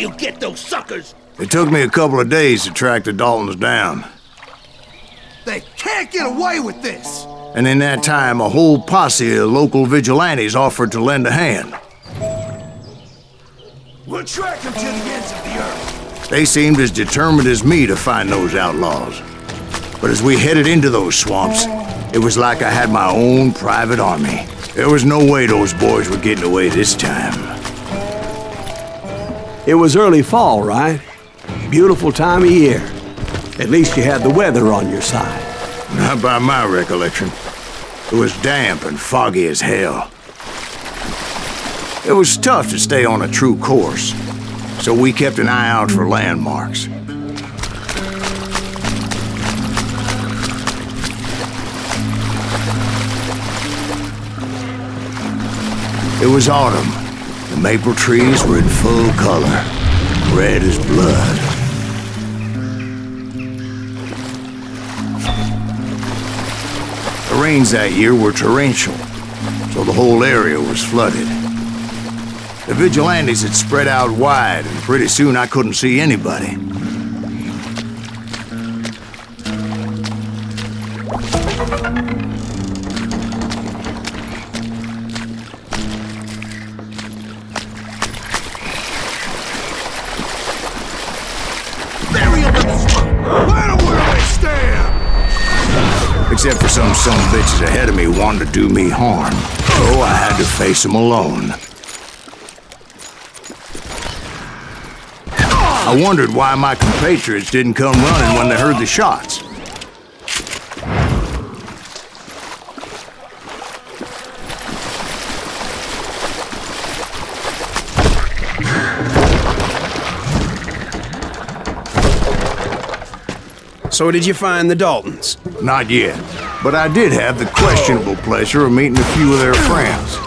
you get those suckers? It took me a couple of days to track the Daltons down. They can't get away with this! And in that time, a whole posse of local vigilantes offered to lend a hand. We'll track them to the ends of the earth. They seemed as determined as me to find those outlaws. But as we headed into those swamps, it was like I had my own private army. There was no way those boys were getting away this time. It was early fall, right? Beautiful time of year. At least you had the weather on your side. Not by my recollection. It was damp and foggy as hell. It was tough to stay on a true course, so we kept an eye out for landmarks. It was autumn. The maple trees were in full color, red as blood. The rains that year were torrential, so the whole area was flooded. The vigilantes had spread out wide, and pretty soon I couldn't see anybody. Bury them in the swamp! Let them where they stand! Except for some bitches ahead of me wanting to do me harm. So I had to face them alone. I wondered why my compatriots didn't come running when they heard the shots. So did you find the Daltons? Not yet, but I did have the questionable pleasure of meeting a few of their friends.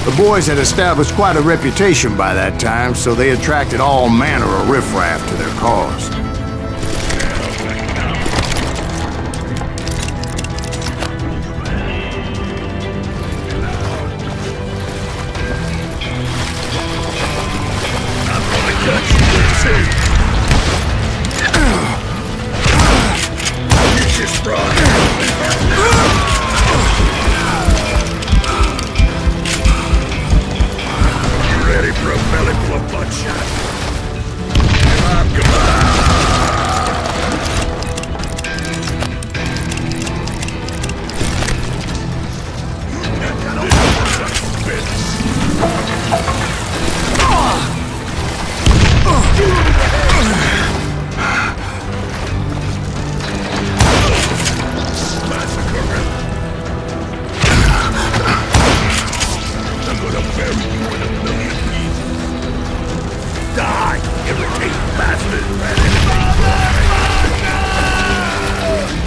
The boys had established quite a reputation by that time, so they attracted all manner of riffraff to their cause.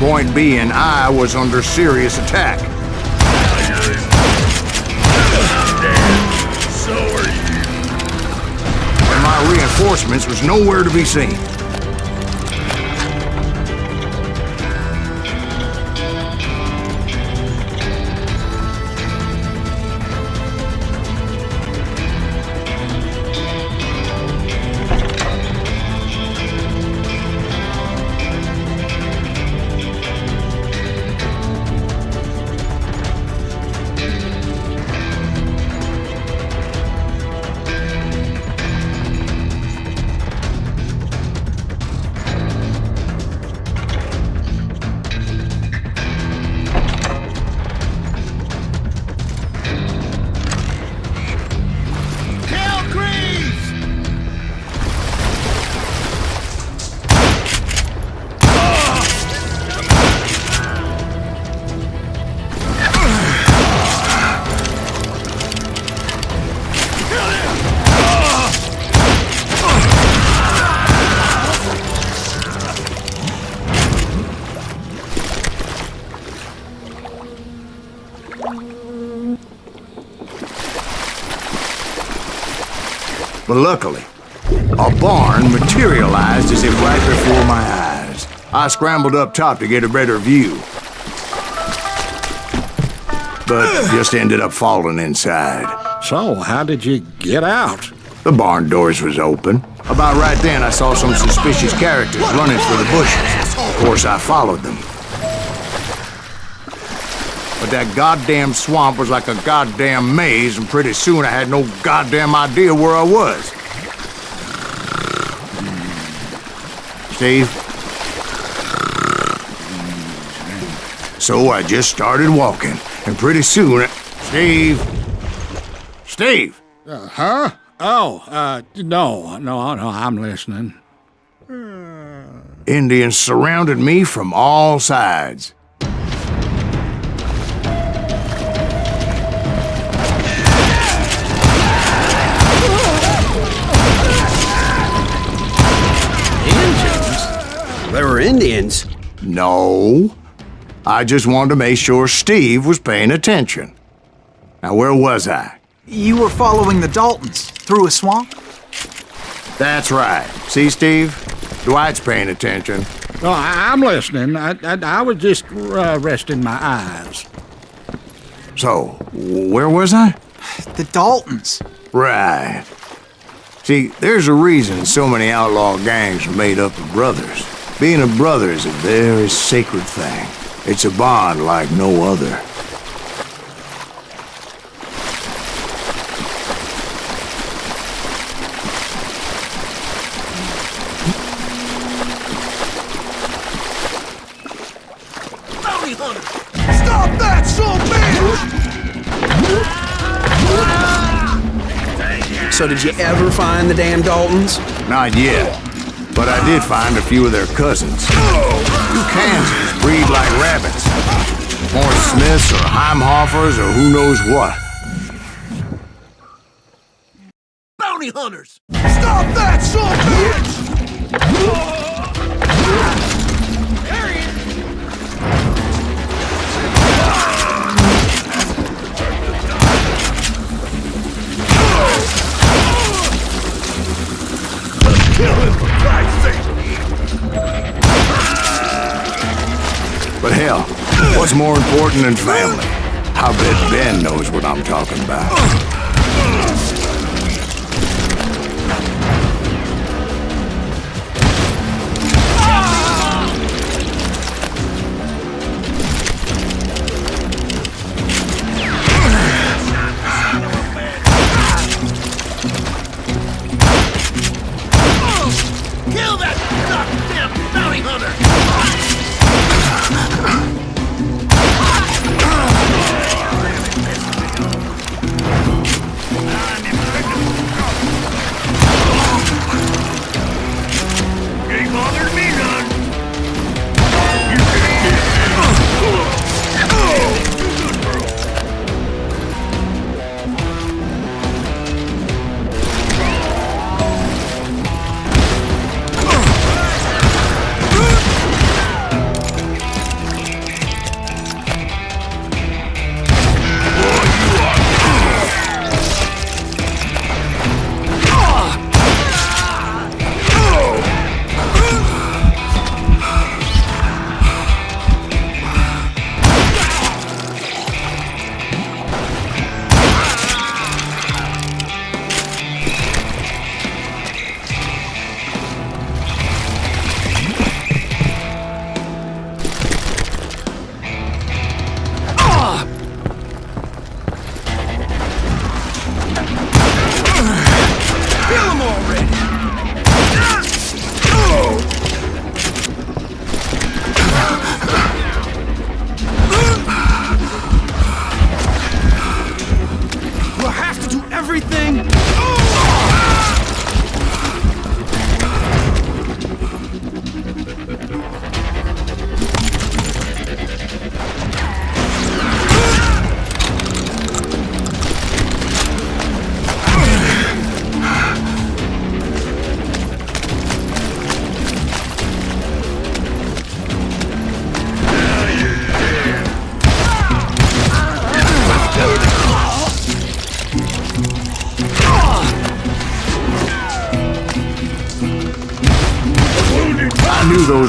Point being, I was under serious attack. So are you. And my reinforcements was nowhere to be seen. But luckily, a barn materialized as if right before my eyes. I scrambled up top to get a better view, but just ended up falling inside. So, how did you get out? The barn doors was open. About right then, I saw some suspicious characters running for the bushes. Of course, I followed them. But that goddamn swamp was like a goddamn maze, and pretty soon I had no goddamn idea where I was. Steve? So I just started walking, and pretty soon... Steve? Steve! Huh? Oh, no, I'm listening. Indians surrounded me from all sides. There were Indians. No. I just wanted to make sure Steve was paying attention. Now, where was I? You were following the Daltons through a swamp? That's right. See, Steve? Dwight's paying attention. No, I'm listening. I was just resting my eyes. So, where was I? The Daltons. Right. See, there's a reason so many outlaw gangs are made up of brothers. Being a brother is a very sacred thing. It's a bond like no other. Bounty hunter! Stop that, son bitch! So did you ever find the damn Daltons? Not yet. But I did find a few of their cousins. You Kansans breed like rabbits. More Smiths or Heimhoffers or who knows what. Bounty hunters! Stop that, son bitch! There he is! Kill him, for Christ's sake! But hell, what's more important than family? I bet Ben knows what I'm talking about. Kill that goddamn bounty hunter!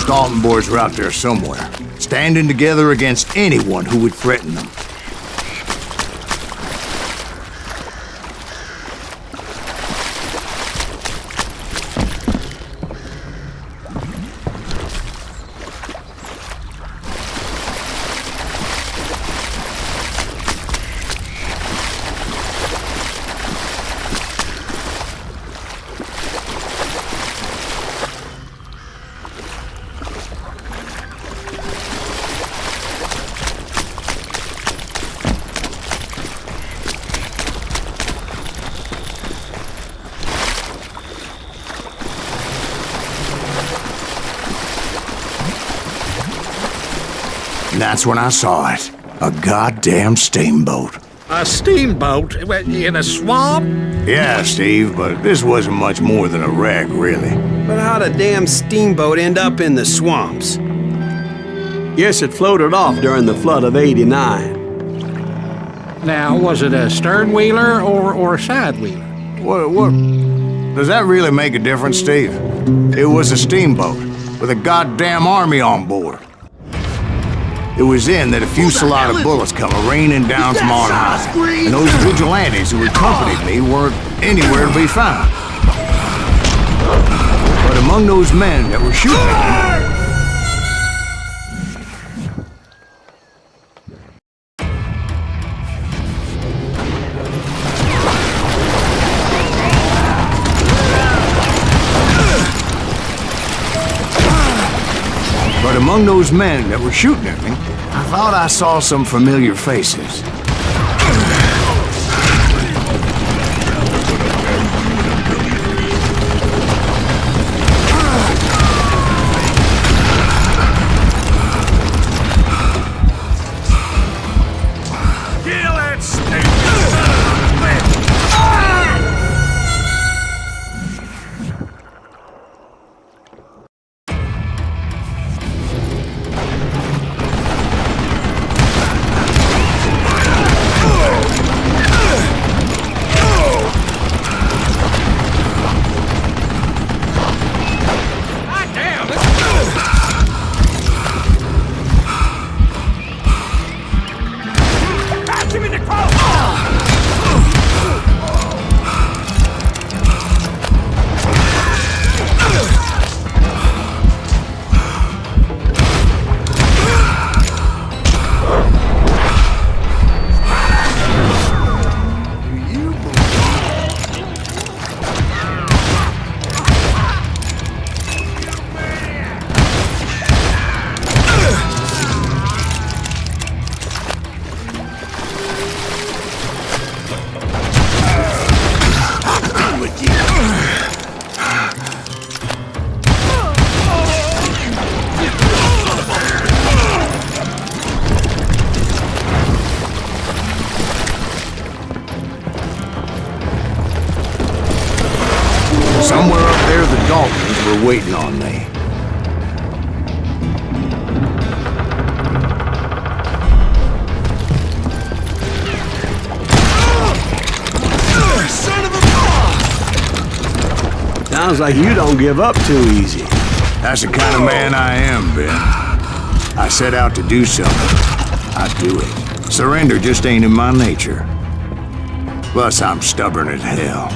those Dalton boys were out there somewhere, standing together against anyone who would threaten them. And that's when I saw it. A goddamn steamboat. A steamboat in a swamp? Yeah, Steve, but this wasn't much more than a wreck, really. But how'd a damn steamboat end up in the swamps? Guess it floated off during the flood of '89. Now, was it a stern wheeler or a side wheeler? What? Does that really make a difference, Steve? It was a steamboat with a goddamn army on board. It was then that a fusillade of bullets come raining down from on high, and those vigilantes who accompanied me weren't anywhere to be found. But among those men that were shooting at me, I thought I saw some familiar faces. Kill it, Steve! Somewhere up there, the Daltons were waiting on me. Sounds like you don't give up too easy. That's the kind of man I am, Ben. I set out to do something. I do it. Surrender just ain't in my nature. Plus, I'm stubborn as hell.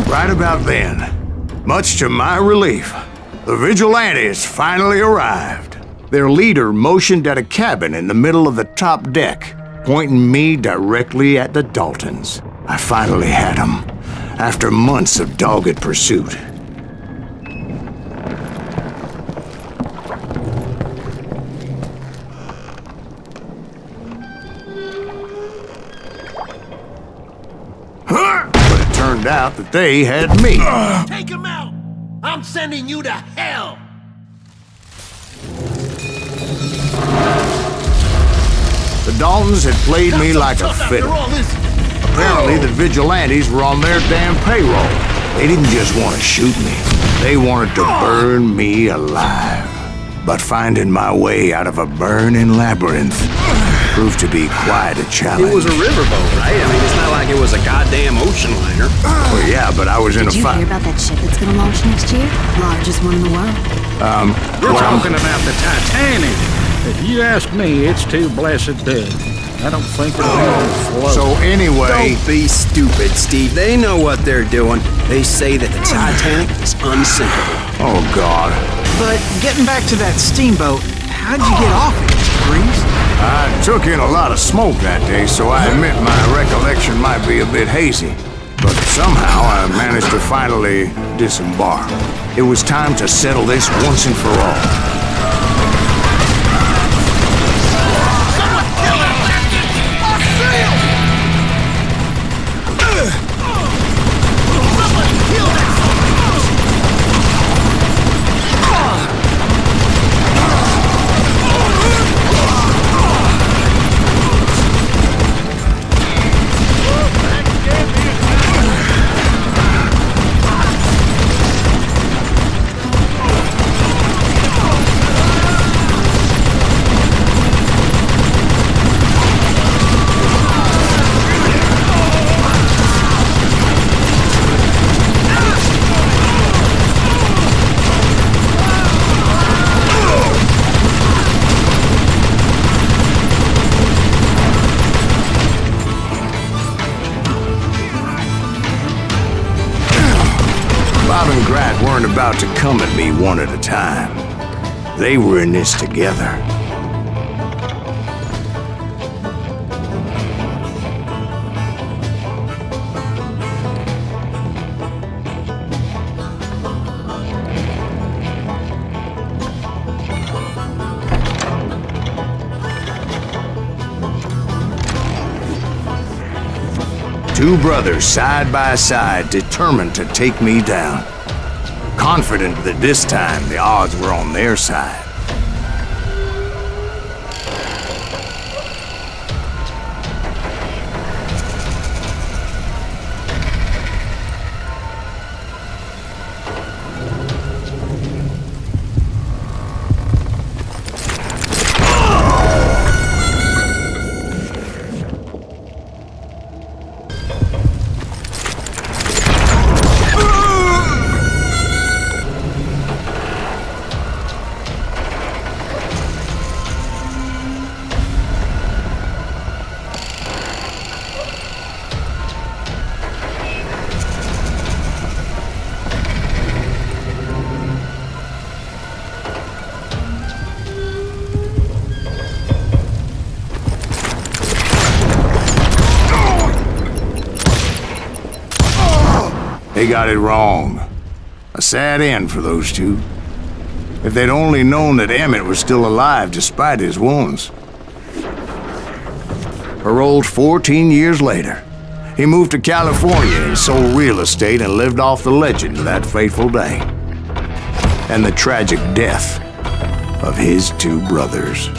Right about then, much to my relief, the vigilantes finally arrived. Their leader motioned at a cabin in the middle of the top deck, pointing me directly at the Daltons. I finally had him, after months of dogged pursuit. But it turned out that they had me. Take him out! I'm sending you to hell! The Daltons had played me like a fiddle. Apparently, the vigilantes were on their damn payroll. They didn't just want to shoot me. They wanted to burn me alive. But finding my way out of a burning labyrinth proved to be quite a challenge. It was a riverboat, right? I mean, it's not like it was a goddamn ocean liner. Well, yeah, but I was in a Did you fight. hear about that ship that's gonna launch next year? Largest one in the world. We're talking about the Titanic. If you ask me, it's too blessed dead. I don't think it'll float. So anyway, Don't be stupid, Steve. They know what they're doing. They say that the Titanic is unsinkable. oh God, But getting back to that steamboat, how'd you get off it, Mr. Breeze? I took in a lot of smoke that day, so I admit my recollection might be a bit hazy. But somehow I managed to finally disembark. It was time to settle this once and for all. Bob and Grat weren't about to come at me one at a time. They were in this together. Two brothers side by side, determined to take me down. Confident that this time the odds were on their side. They got it wrong. A sad end for those two. If they'd only known that Emmett was still alive despite his wounds. Paroled 14 years later, he moved to California and sold real estate and lived off the legend of that fateful day. And the tragic death of his two brothers.